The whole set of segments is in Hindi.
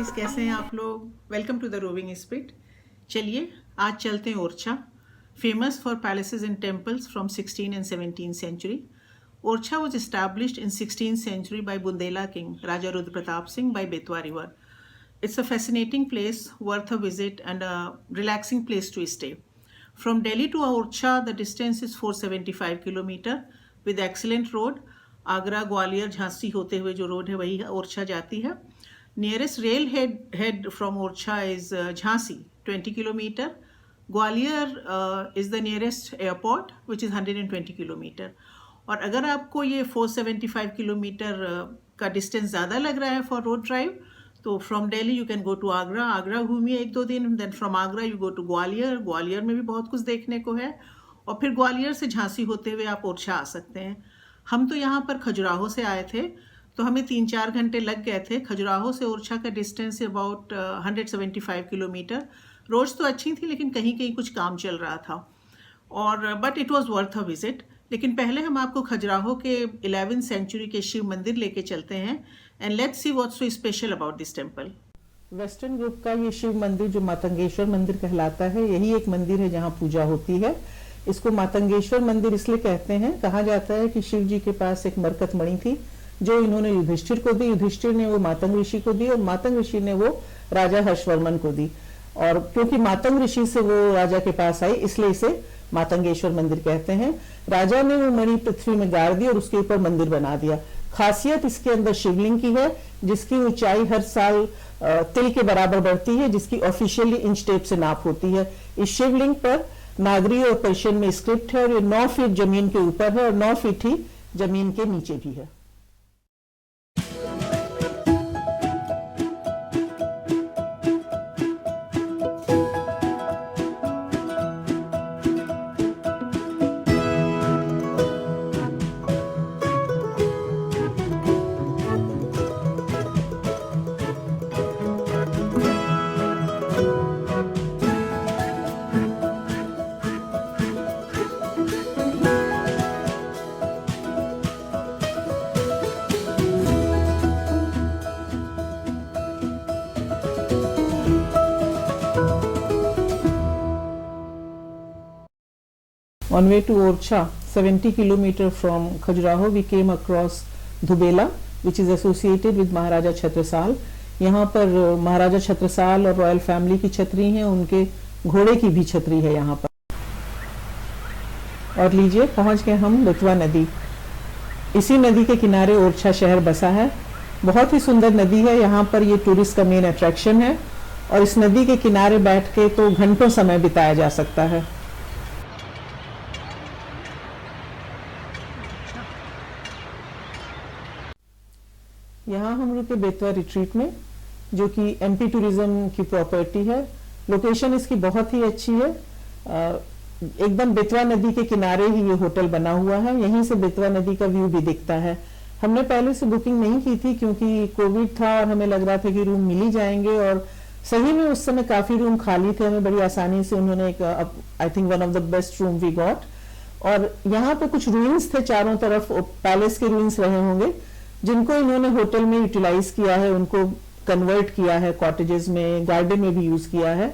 गाइस, कैसे हैं आप लोग। Welcome to the roving spirit. चलिए आज चलते हैं Orchha, famous for palaces and temples from 16 and 17th century. Orcha was established in 16th century by Bundela king Raja Rudra Pratap Singh by Betwa river. It's a fascinating place, worth a visit and a relaxing place to stay. From Delhi to Orcha, the distance is 475 kilometer with excellent road. Agra, Gwalior, Jhansi होते हुए जो रोड है वही ओरछा जाती है. Nearest rail head from Orchha is Jhansi 20 kilometre. Gwalior is the nearest airport which is 120 kilometre. और अगर आपको ये 475 किलोमीटर का डिस्टेंस ज़्यादा लग रहा है फॉर रोड ड्राइव, तो from Delhi you can go to Agra. Agra घूमिए 1-2 दिन. Then from Agra you go to Gwalior. Gwalior में भी बहुत कुछ देखने को है. और फिर ग्वालियर से झांसी होते हुए आप ओरछा आ सकते हैं. हम तो यहाँ पर खजुराहो से आए थे, तो हमें 3-4 घंटे लग गए थे. खजुराहो से ओरछा का डिस्टेंस अबाउट 175 किलोमीटर. रोड्स तो अच्छी थी लेकिन कहीं कहीं कुछ काम चल रहा था, और but it was worth a visit. लेकिन पहले हम आपको खजुराहो के 11th सेंचुरी के शिव मंदिर लेके चलते हैं. And let's see what's so special about this temple. Western group का ये शिव मंदिर जो मातंगेश्वर मंदिर कहलाता है, यही एक मंदिर है जहाँ पूजा होती है. इसको मातंगेश्वर मंदिर इसलिए कहते हैं, कहा जाता है कि शिव जी के पास एक मरकत मणि थी जो इन्होंने युधिष्ठिर को दी. युधिष्ठिर ने वो मातंग ऋषि को दी और मातंग ऋषि ने वो राजा हर्षवर्मन को दी. और क्योंकि मातंग ऋषि से वो राजा के पास आई, इसलिए इसे मातंगेश्वर मंदिर कहते हैं. राजा ने वो मणि पृथ्वी में गाड़ दी और उसके ऊपर मंदिर बना दिया. खासियत इसके अंदर शिवलिंग की है जिसकी ऊंचाई हर साल तिल के बराबर बढ़ती है, जिसकी ऑफिशियली इंच टेप से नाप होती है. इस शिवलिंग पर नागरी और पर्शियन में स्क्रिप्ट है और ये 9 फीट जमीन के ऊपर है और 9 फीट ही जमीन के नीचे भी है. On way to Orcha, 70 kilometer from Khajuraho, we came across Dhubela, which is associated with Maharaja Chhatrasal. यहाँ पर महाराजा छत्रसाल और रॉयल फैमिली की छतरी है, उनके घोड़े की भी छतरी है यहाँ पर. और लीजिए पहुँच गए हम बेतवा नदी. इसी नदी के किनारे ओरछा शहर बसा है. बहुत ही सुंदर नदी है. यहाँ पर ये टूरिस्ट का मेन अट्रैक्शन है और इस नदी के किनारे बैठ के तो घंटों समय बिताया जा सकता है. यहाँ हम रुके बेतवा रिट्रीट में, जो कि एमपी टूरिज्म की प्रॉपर्टी है. लोकेशन इसकी बहुत ही अच्छी है. एकदम बेतवा नदी के किनारे ही ये होटल बना हुआ है. यहीं से बेतवा नदी का व्यू भी दिखता है. हमने पहले से बुकिंग नहीं की थी क्योंकि कोविड था और हमें लग रहा था कि रूम मिल ही जाएंगे, और सही में उस समय काफी रूम खाली थे. हमें बड़ी आसानी से उन्होंने एक I think one of the best room we got. और यहाँ पे कुछ रूइंस थे चारों तरफ, पैलेस के रूइंस रहे होंगे जिनको इन्होंने होटल में यूटिलाइज किया है, उनको कन्वर्ट किया है कॉटेजेस में, गार्डन में भी यूज किया है.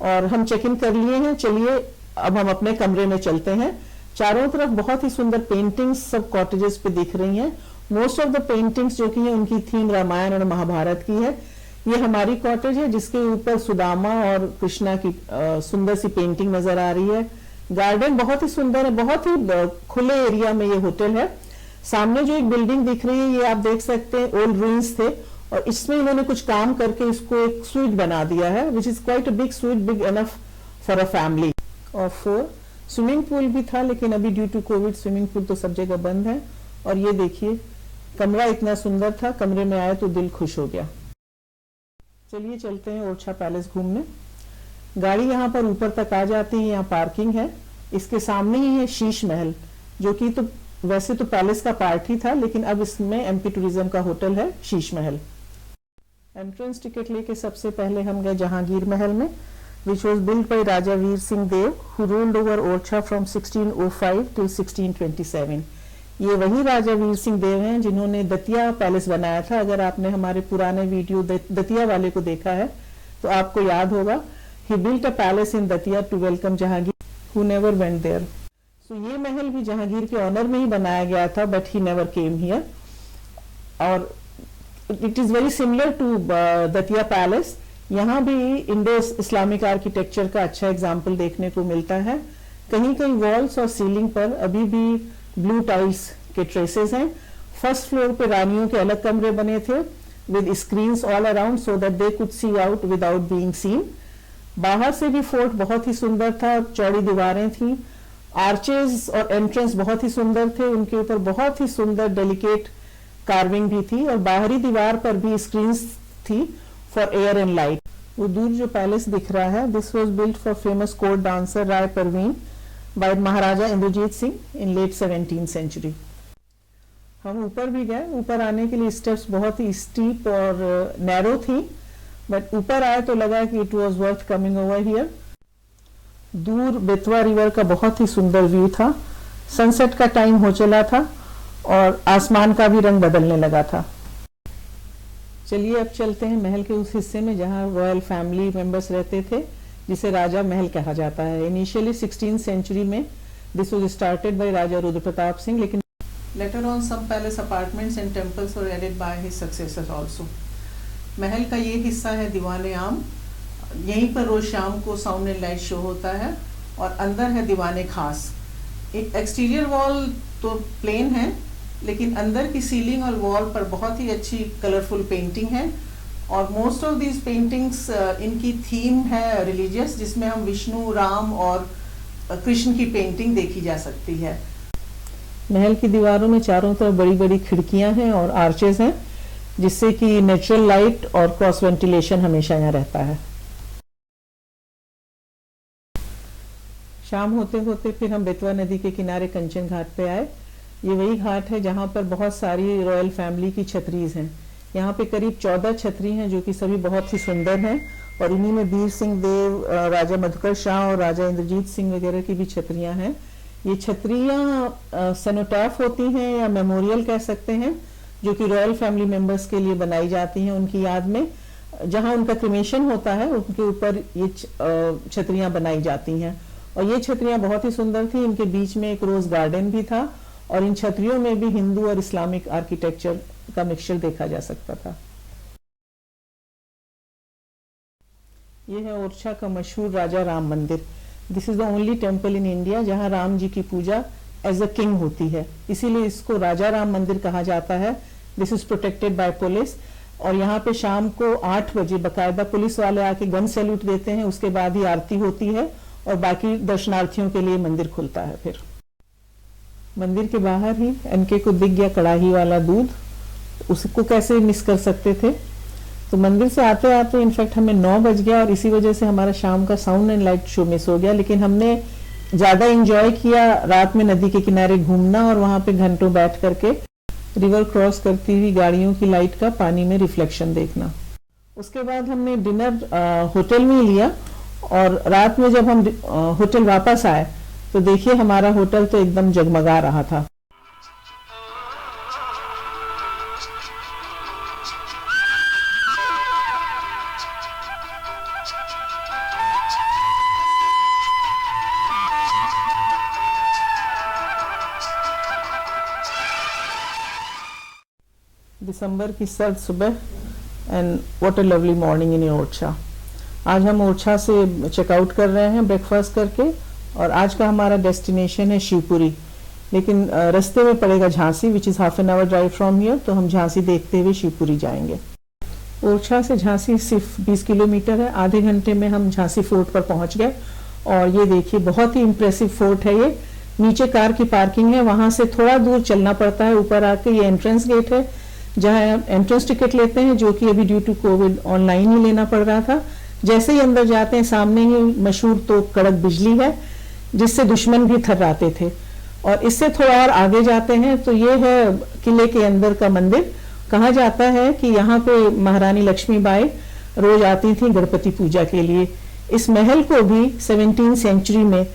और हम चेक इन कर लिए हैं. चलिए अब हम अपने कमरे में चलते हैं. चारों तरफ बहुत ही सुंदर पेंटिंग्स सब कॉटेजेस पे दिख रही हैं. मोस्ट ऑफ द पेंटिंग्स जो की है उनकी थीम रामायण और महाभारत की है. ये हमारी कॉटेज है जिसके ऊपर सुदामा और कृष्णा की सुंदर सी पेंटिंग नजर आ रही है. गार्डन बहुत ही सुंदर है. बहुत ही खुले एरिया में ये होटल है. सामने जो एक बिल्डिंग दिख रही है ये आप देख सकते हैं ओल्ड रूइंस थे, और इसमें इन्होंने कुछ काम करके इसको एक स्वीट बना दिया है, which is quite a big suite, big enough for a family of 4. Swimming pool भी था लेकिन अभी due to COVID swimming pool तो सब जगह बंद है. और ये देखिए कमरा इतना सुंदर था, कमरे में आए तो दिल खुश हो गया. चलिए चलते हैं ओरछा पैलेस घूमने. गाड़ी यहाँ पर ऊपर तक आ जाती है. यहाँ पार्किंग है. इसके सामने ही है शीश महल, जो कि तो वैसे तो पैलेस का पार्ट ही था लेकिन अब इसमें एमपी टूरिज्म का होटल है शीश महल. एंट्रेंस टिकट लेके सबसे पहले हम गए जहांगीर महल में, which was built by Raja Veer Singh Dev, who ruled over Orcha from 1605 till 1627. ये वही राजा वीर सिंह देव हैं जिन्होंने दतिया पैलेस बनाया था। अगर आपने हमारे पुराने वीडियो दतिया वाले को देखा है तो आपको याद होगा, he built a palace in Datia to welcome Jahangir who never went there. So ये महल भी जहांगीर के ऑनर में ही बनाया गया था, but he never came here. और it is very similar to Datia palace. यहाँ भी इंडो इस्लामिक आर्किटेक्चर का अच्छा एग्जाम्पल देखने को मिलता है। कहीं कहीं वॉल्स और सीलिंग पर अभी भी ब्लू टाइल्स के ट्रेसेस हैं। फर्स्ट फ्लोर पे रानियों के अलग कमरे बने थे with screens all around so that they could see out without being seen. बाहर से भी फोर्ट बहुत ही सुंदर था, चौड़ी दीवारें थी, आर्चेस और एंट्रेंस बहुत ही सुंदर थे, उनके ऊपर बहुत ही सुंदर डेलिकेट कार्विंग भी थी और बाहरी दीवार पर भी स्क्रीन्स थी फॉर एयर एंड लाइट। वो दूर जो पैलेस दिख रहा है, this was built for famous court dancer Rai Parveen by Maharaja Indrajit Singh in late 17th century. हम ऊपर भी गए। ऊपर आने के लिए स्टेप्स बहुत ही स्टीप और नैरो थी, बट ऊपर आए तो लगा कि it was worth coming over here. दूर बेतवा रिवर का बहुत ही सुंदर व्यू था। सनसेट का टाइम हो चला था और आसमान का भी रंग बदलने लगा था। चलिए अब चलते हैं महल के उस हिस्से में जहां रॉयल फैमिली मेंबर्स रहते थे, जिसे राजा महल कहा जाता है। इनिशियली 16th सेंचुरी में this was started by Raja Rudra Pratap Singh, लेकिन later on some palace apartments and temples were added by his successors also. महल का ये हिस्सा है दीवाने आम। यहीं पर रोज शाम को साउंड एंड लाइट शो होता है और अंदर है दीवाने खास। एक एक्सटीरियर वॉल तो प्लेन है, लेकिन अंदर की सीलिंग और वॉल पर बहुत ही अच्छी कलरफुल पेंटिंग है और मोस्ट ऑफ दीज पेंटिंग्स इनकी थीम है रिलीजियस, जिसमें हम विष्णु, राम और कृष्ण की पेंटिंग देखी जा सकती है। महल की दीवारों में चारों तरफ बड़ी बड़ी खिड़कियां हैं और आर्चेस हैं, जिससे कि नेचुरल लाइट और क्रॉस वेंटिलेशन हमेशा यहाँ रहता है। शाम होते होते फिर हम बेतवा नदी के किनारे कंचन घाट पे आए। ये वही घाट है जहाँ पर बहुत सारी रॉयल फैमिली की छतरीज हैं। यहाँ पे करीब 14 छतरी हैं जो कि सभी बहुत ही सुंदर हैं और इन्हीं में वीर सिंह देव, राजा मधुकर शाह और राजा इंद्रजीत सिंह वगैरह की भी छतरियाँ हैं। ये छतरियाँ सेनोटैफ होती हैं या मेमोरियल कह सकते हैं, जो कि रॉयल फैमिली मेंबर्स के लिए बनाई जाती हैं उनकी याद में। जहाँ उनका क्रिमेशन होता है उनके ऊपर ये छतरियाँ बनाई जाती हैं और ये छतरियाँ बहुत ही सुंदर थी। इनके बीच में एक रोज गार्डन भी था और इन छतरियों में भी हिंदू और इस्लामिक आर्किटेक्चर का मिक्सचर देखा जा सकता था। यह है ओरछा का मशहूर राजा राम मंदिर। This is the only temple in India जहां राम जी की पूजा एज अ किंग होती है, इसीलिए इसको राजा राम मंदिर कहा जाता है। This is protected by police और यहाँ पे शाम को 8 बजे बाकायदा पुलिस वाले आके गन सैल्यूट देते हैं, उसके बाद ही आरती होती है और बाकी दर्शनार्थियों के लिए मंदिर खुलता है। फिर मंदिर के बाहर ही एनके को दिख गया कड़ाही वाला दूध, उसको कैसे मिस कर सकते थे। तो मंदिर से आते आते इनफैक्ट हमें 9 बज गया और इसी वजह से हमारा शाम का sound and light show miss हो गया, लेकिन हमने ज्यादा एंजॉय किया रात में नदी के किनारे घूमना और वहां पे घंटों बैठ करके रिवर क्रॉस करती हुई गाड़ियों की लाइट का पानी में रिफ्लेक्शन देखना। उसके बाद हमने डिनर होटल में लिया और रात में जब हम होटल वापस आए तो देखिए हमारा होटल तो एकदम जगमगा रहा था। दिसंबर की सर्द सुबह and what a lovely morning in Orchha. आज हम ओरछा से चेकआउट कर रहे हैं ब्रेकफास्ट करके और आज का हमारा डेस्टिनेशन है शिवपुरी, लेकिन रास्ते में पड़ेगा Jhansi which is half an hour drive from here, तो हम झांसी देखते हुए शिवपुरी जाएंगे। ओरछा से झांसी सिर्फ 20 किलोमीटर है। आधे घंटे में हम झांसी फोर्ट पर पहुंच गए और ये देखिए बहुत ही इम्प्रेसिव फोर्ट है। ये नीचे कार की पार्किंग है, वहां से थोड़ा दूर चलना पड़ता है। ऊपर आके ये एंट्रेंस गेट है जहाँ एंट्रेंस टिकट लेते हैं, जो कि अभी ड्यू टू कोविड ऑनलाइन ही लेना पड़ रहा था। जैसे ही अंदर जाते हैं सामने ही मशहूर तो कड़क बिजली है जिससे दुश्मन भी थर्राते थे। और इससे थोड़ा और आगे जाते हैं तो ये है किले के अंदर का मंदिर। कहा जाता है कि यहाँ पे महारानी लक्ष्मीबाई रोज आती थी गणपति पूजा के लिए। इस महल को भी 17th सेंचुरी में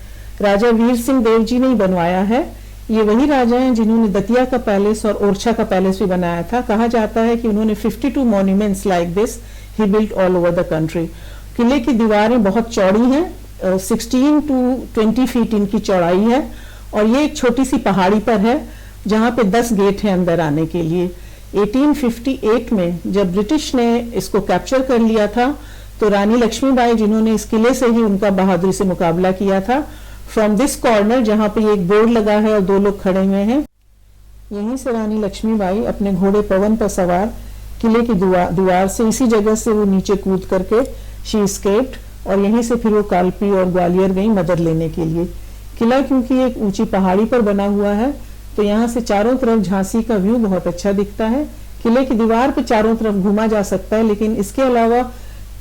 राजा वीर सिंह देव जी ने बनवाया है। ये वही राजा हैं जिन्होंने दतिया का पैलेस और ओरछा का पैलेस भी बनाया था। कहा जाता है कि उन्होंने 52 monuments like this he built all over the country. किले की दीवारें बहुत चौड़ी हैं, 16 to 20 फीट इनकी चौड़ाई है, और ये एक छोटी सी पहाड़ी पर है जहाँ पे 10 गेट हैं अंदर आने के लिए। 1858 में जब ब्रिटिश ने इसको कैप्चर कर लिया था तो रानी लक्ष्मीबाई, जिन्होंने इस किले से ही उनका बहादुरी से मुकाबला किया था, फ्रॉम दिस कॉर्नर जहाँ पे एक बोर्ड लगा है और 2 लोग खड़े हुए हैं, यहीं से रानी लक्ष्मीबाई अपने घोड़े पवन पर सवार किले की दीवार से, इसी जगह से वो नीचे कूद करके शी एस्केप्ड, और यहीं से फिर वो कालपी और ग्वालियर गई मदद लेने के लिए। किला क्योंकि एक ऊंची पहाड़ी पर बना हुआ है तो यहाँ से चारों तरफ झांसी का व्यू बहुत अच्छा दिखता है। किले की दीवार पे चारों तरफ घूमा जा सकता है, लेकिन इसके अलावा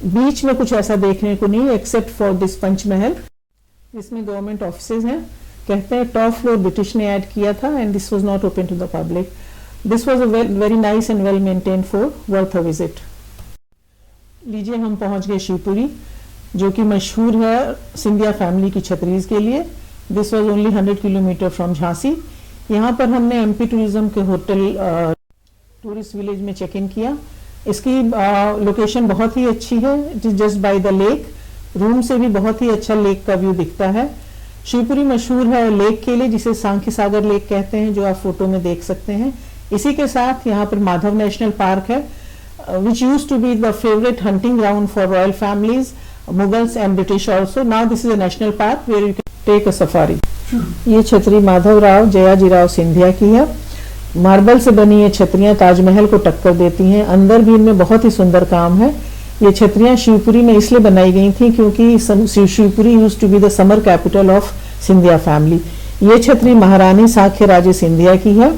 बीच में कुछ ऐसा देखने को नहीं, एक्सेप्ट फॉर दिस पंचमहल। इसमें गवर्नमेंट ऑफिसेज हैं। कहते हैं टॉप फ्लोर ब्रिटिश ने ऐड किया था and this was not open to the public. This was a very nice and well maintained fort, worth a visit. लीजिए, हम पहुंच गए शिवपुरी, जो कि मशहूर है सिंधिया फैमिली की छतरीज के लिए। This was only 100 kilometre from Jhansi. यहाँ पर हमने एमपी टूरिज्म के होटल टूरिस्ट विलेज में चेक इन किया। इसकी लोकेशन बहुत ही अच्छी है, it is just by the lake. Room से भी बहुत ही अच्छा लेक का व्यू दिखता है। शिवपुरी मशहूर है लेक के लिए, जिसे सांख्य सागर लेक कहते हैं, जो आप फोटो में देख सकते हैं। इसी के साथ यहाँ पर माधव नेशनल पार्क है, which used to be the favorite hunting ground for royal families, Mughals and British also. Now this is a national park where you can take a safari. ये छतरी माधव राव जयाजीराव सिंधिया की है। मार्बल से बनी ये छतरियां ताजमहल को टक्कर देती हैं। अंदर भी इनमें बहुत ही सुंदर काम है। ये छतरियां शिवपुरी में इसलिए बनाई गई थी क्योंकि Shivpuri used to be the summer capital of Scindia family. ये छतरी महारानी साख्य राजे सिंधिया की है।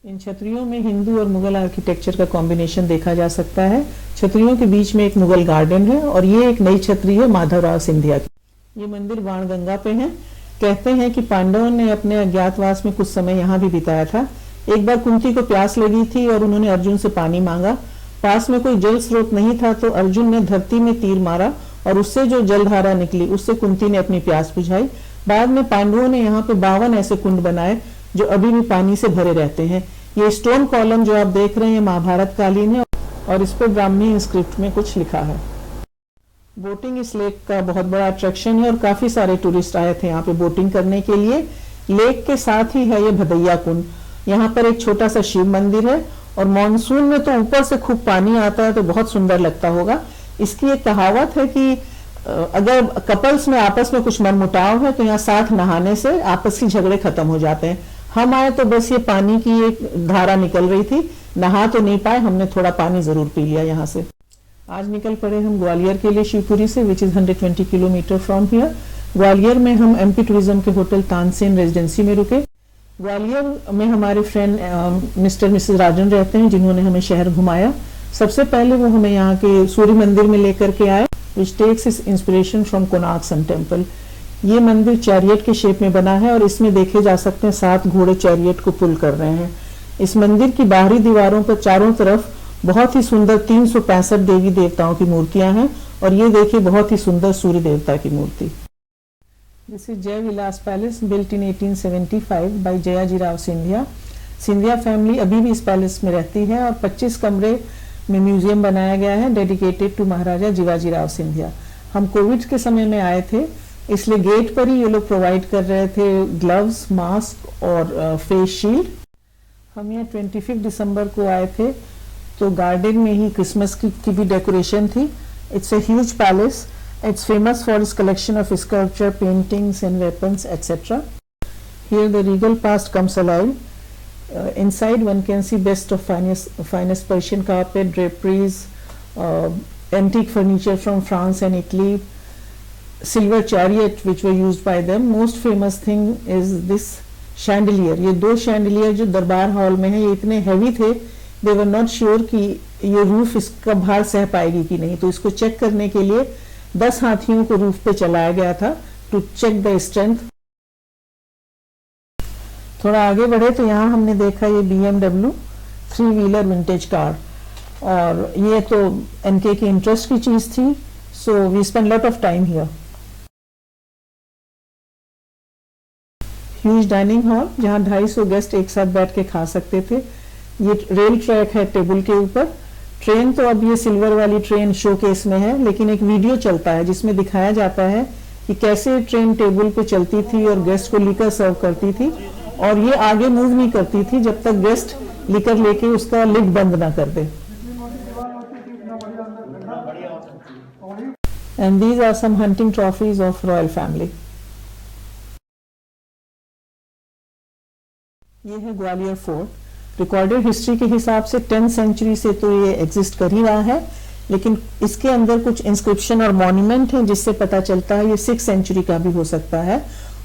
इन छतरियों में हिंदू और मुगल आर्किटेक्चर का कॉम्बिनेशन देखा जा सकता है। छतरियों के बीच में एक मुगल गार्डन है और ये एक नई छतरी है माधवराव सिंधिया की। ये मंदिर बाणगंगा पे है। कहते हैं कि पांडवों ने अपने अज्ञातवास में कुछ समय यहाँ भी बिताया था। एक बार कुंती को प्यास लगी थी और उन्होंने अर्जुन से पानी मांगा। पास में कोई जल स्रोत नहीं था तो अर्जुन ने धरती में तीर मारा और उससे जो जलधारा निकली उससे कुंती ने अपनी प्यास बुझाई। बाद में पांडवों ने यहाँ पे 52 ऐसे कुंड बनाए जो अभी भी पानी से भरे रहते हैं। ये स्टोन कॉलम जो आप देख रहे हैं महाभारत कालीन है और इस पर ब्राह्मी स्क्रिप्ट में कुछ लिखा है। बोटिंग इस लेक का बहुत बड़ा अट्रैक्शन है और काफी सारे टूरिस्ट आए थे यहाँ पे बोटिंग करने के लिए। लेक के साथ ही है ये भदैया कुंड। यहाँ पर एक छोटा सा शिव मंदिर है और मॉनसून में तो ऊपर से खूब पानी आता है तो बहुत सुंदर लगता होगा। इसकी एक कहावत है कि अगर कपल्स में आपस में कुछ मनमुटाव है तो यहाँ साथ नहाने से आपसी झगड़े खत्म हो जाते हैं। हम आए तो बस ये पानी की एक धारा निकल रही थी, नहा तो नहीं पाए, हमने थोड़ा पानी जरूर पी लिया यहाँ से। आज निकल पड़े हम ग्वालियर के लिए शिवपुरी से, which is 120 kilometre from here. Gwalior में हम एमपी टूरिज्म के होटल तानसेन रेजिडेंसी में रुके। ग्वालियर में हमारे फ्रेंड मिस्टर मिसेस राजन रहते हैं जिन्होंने हमें शहर घुमाया। सबसे पहले वो हमें यहाँ के सूर्य मंदिर में लेकर के आए, which takes its inspiration from Konark sun temple. ये मंदिर चैरियट के शेप में बना है और इसमें देखे जा सकते हैं 7 घोड़े चैरियट को पुल कर रहे हैं। इस मंदिर की बाहरी दीवारों पर चारों तरफ बहुत ही सुंदर 365 देवी देवताओं की मूर्तियां हैं और ये देखिए बहुत ही सुंदर सूर्य देवता की मूर्ति। This is Jai Vilas palace, built in 1875 by Jayajirao Scindia. Scindia family अभी भी इस पैलेस में रहती है और 25 कमरे में म्यूजियम बनाया गया है डेडिकेटेड टू महाराजा जीवाजीराव सिंधिया। हम कोविड के समय में आए थे इसलिए गेट पर ही ये लोग प्रोवाइड कर रहे थे ग्लव्स, मास्क और फेस शील्ड। हम यहाँ 25 दिसंबर को आए थे तो गार्डन में ही क्रिसमस की भी डेकोरेशन थी। It's a huge palace. It's famous for its collection of sculpture, paintings and weapons, etc. Here the regal past comes alive. Inside one can see best of finest Persian carpet, draperies, antique furniture from France and Italy, silver chariot which were used by them. Most famous thing is this chandelier. ये 2 chandelier जो दरबार हॉल में है ये इतने heavy थे, they were not sure कि ये रूफ इसका भार सह पाएगी कि नहीं, तो इसको चेक करने के लिए 10 हाथियों को रूफ पे चलाया गया था टू चेक द स्ट्रेंथ। थोड़ा आगे बढ़े तो यहाँ हमने देखा ये BMW 3 व्हीलर विंटेज कार और ये तो एनके की इंटरेस्ट की चीज थी, so we spend lot of time here. Huge dining hall जहाँ 250 गेस्ट एक साथ बैठ के खा सकते थे। ये रेल ट्रैक है टेबल के ऊपर। ट्रेन तो अब ये सिल्वर वाली ट्रेन शोकेस में है, लेकिन एक वीडियो चलता है जिसमें दिखाया जाता है कि कैसे ट्रेन टेबल पे चलती थी और गेस्ट को लिकर सर्व करती थी, और ये आगे मूव नहीं करती थी जब तक गेस्ट लिकर लेके उसका लिड बंद ना कर दे। And these are some hunting trophies of royal family. ये है ग्वालियर फोर्ट। रिकॉर्डेड हिस्ट्री के हिसाब से 10th सेंचुरी से तो ये एग्जिस्ट कर ही रहा है, लेकिन इसके अंदर कुछ इंस्क्रिप्शन और मॉन्यूमेंट हैं जिससे पता चलता है ये 6th सेंचुरी का भी हो सकता है।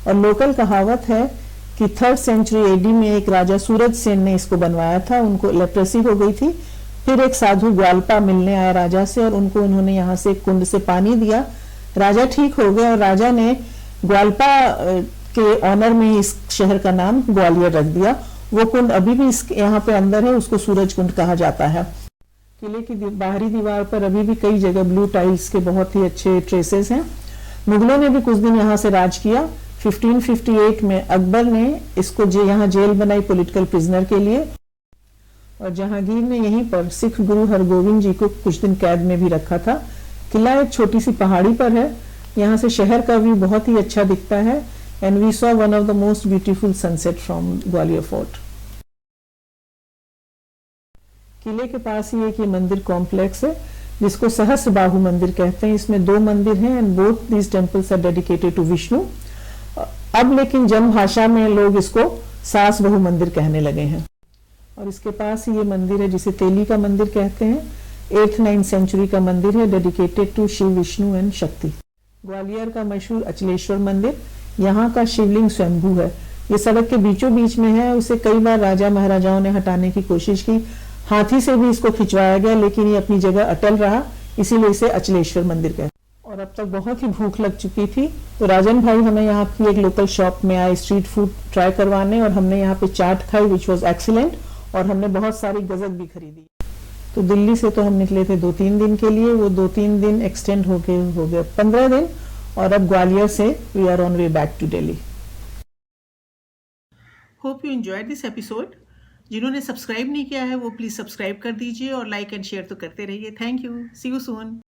और लोकल कहावत है कि 3rd सेंचुरी एडी में एक राजा सूरज सेन ने इसको बनवाया था। उनको लेप्रेसी हो गई थी, फिर एक साधु ग्वालपा मिलने आया राजा से और उन्होंने यहाँ से एक कुंड से पानी दिया। राजा ठीक हो गया और राजा ने ग्वालपा के ऑनर में इस शहर का नाम ग्वालियर रख दिया। वो कुंड अभी भी यहाँ पे अंदर है, उसको सूरज कुंड कहा जाता है। किले की बाहरी दीवार पर अभी भी कई जगह ब्लू टाइल्स के बहुत ही अच्छे ट्रेसेस हैं। मुगलों ने भी कुछ दिन यहाँ से राज किया। 1558 में अकबर ने इसको यहाँ जेल बनाई पॉलिटिकल प्रिजनर के लिए, और जहांगीर ने यहीं पर सिख गुरु हरगोविंद जी को कुछ दिन कैद में भी रखा था। किला एक छोटी सी पहाड़ी पर है, यहाँ से शहर का व्यू बहुत ही अच्छा दिखता है। And we saw one of the most beautiful sunset from Gwalior fort. किले के पास ही एक ये मंदिर कॉम्प्लेक्स है जिसको सहस्त्रबाहु मंदिर कहते हैं। इसमें 2 मंदिर हैं and both these temples are dedicated to Vishnu. अब लेकिन जन भाषा में लोग इसको सास बहु मंदिर कहने लगे हैं। और इसके पास ही ये मंदिर है जिसे तेली का मंदिर कहते हैं। 8th-9th सेंचुरी का मंदिर है, dedicated to Shiva Vishnu and Shakti. Gwalior का मशहूर अचलेश्वर मंदिर, यहाँ का शिवलिंग स्वयंभू है। ये सड़क के बीचों बीच में है। उसे कई बार राजा महाराजाओं ने हटाने की कोशिश की, हाथी से भी इसको खिंचवाया गया, लेकिन ये अपनी जगह अटल रहा, इसीलिए इसे अचलेश्वर मंदिर कहते हैं। और अब तक बहुत ही भूख लग चुकी थी, तो राजन भाई हमें यहाँ की एक लोकल शॉप में आए स्ट्रीट फूड ट्राई करवाने, और हमने यहाँ पे चाट खाई विच वॉज एक्सीलेंट, और हमने बहुत सारी गजक भी खरीदी। तो दिल्ली से तो हम निकले थे 2-3 दिन के लिए, वो 2-3 दिन एक्सटेंड हो गए 15 दिन, और अब ग्वालियर से we are on way back to Delhi. Hope you enjoyed this episode. जिन्होंने सब्सक्राइब नहीं किया है वो प्लीज सब्सक्राइब कर दीजिए और लाइक एंड शेयर तो करते रहिए। Thank you, see you soon.